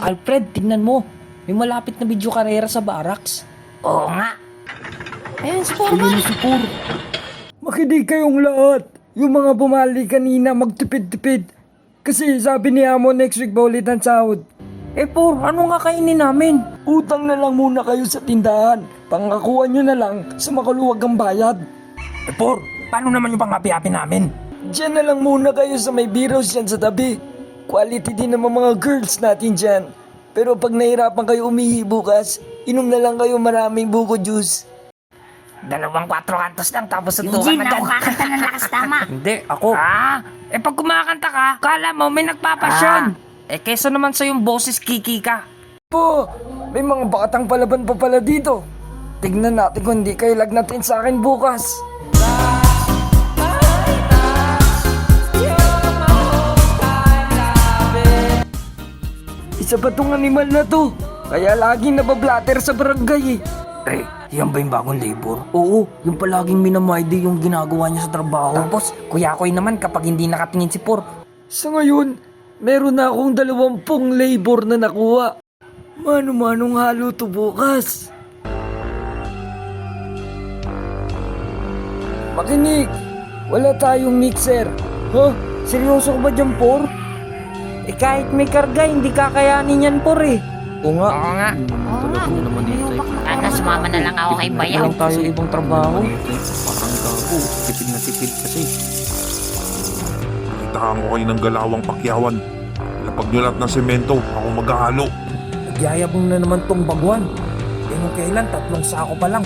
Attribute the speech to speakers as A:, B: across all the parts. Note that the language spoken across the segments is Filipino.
A: Alfred, tingnan mo. May malapit na video karera sa barracks.
B: Oo nga.
A: Ayan, si Foreman.
C: Si Por. Makinig kayong lahat. Yung mga bumali kanina magtipid-tipid. Kasi sabi ni Amo next week ba ulit ang sahod.
A: Por, ano nga kainin namin?
C: Utang na lang muna kayo sa tindahan. Pangakuan nyo na lang sa makaluwag ang bayad.
D: Por, paano naman yung pang-happy-happy namin?
C: Diyan na lang muna kayo sa may biros dyan sa tabi. Quality din naman mga girls natin dyan. Pero pag nahirapan kayo umihi bukas, inom na lang kayo maraming buko juice.
B: 2 4 kantos lang tapos suntukan
E: Eugene,
B: na
E: ako kakanta ng lakas tama.
A: Hindi, ako.
B: Pag kumakanta ka, kala mo may nagpapasyon.
A: Kesa naman sa yung boses kiki ka.
C: Po, may mga batang palaban pa pala dito. Tignan natin kung hindi kayo lagnatin sa akin bukas. Isa pa tong animal na to. Kaya laging nabablatter sa barangay eh.
D: Pre, yan ba yung bagong labor?
A: Oo, yung palaging minamayde yung ginagawa niya sa trabaho.
B: Tapos, kuya-kuy naman kapag hindi nakatingin si Por.
C: Sa ngayon, meron na akong 20 labor na nakuha. Mano-manong halo to bukas. Makinig, wala tayong mixer. Huh? Seryoso ka ba dyan, Por?
A: Kahit may karga, hindi kakayanin yan, Por eh. Oo nga.
B: Oo nga.
A: Ano naman ito eh.
E: Ano, sumama na lang ako kay Bayaw.
A: Walang tayo ibang trabaho.
D: Parang gago. Tipid na tipid kasi.
F: Nakitahan ko kayo ng galawang pakyawan. Lapag nyo lahat ng semento, ako maghahalo.
A: Nagyayabong na naman tong bagwan. Nung kailan, 3 sako pa lang.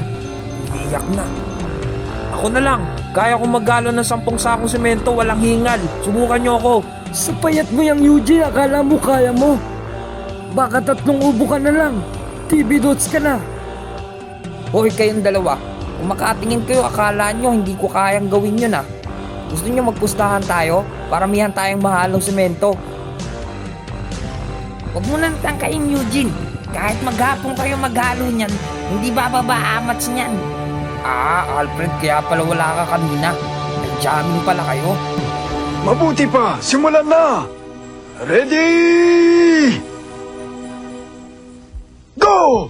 A: Iiyak na. Ako na lang. Kaya kong maggalo ng 10 sakong semento, walang hingal. Subukan nyo ako.
C: Sa payat mo yung Eugene, akala mo kaya mo. Baka 3 ubo ka na lang. TV dots ka na.
A: Hoy, kayong dalawa. Kung makatingin kayo, akala nyo hindi ko kayang gawin yun ah. Gusto nyo magpustahan tayo? Paramihan tayong mahalong semento.
B: Huwag mo nang tangkain, Eugene. Kahit maghapon kayo maghalo niyan, hindi bababa amats niyan.
A: Alfred, kaya pala wala ka kanina. Nag-jamming pala kayo.
G: Mabuti pa, simulan na! Ready! Go!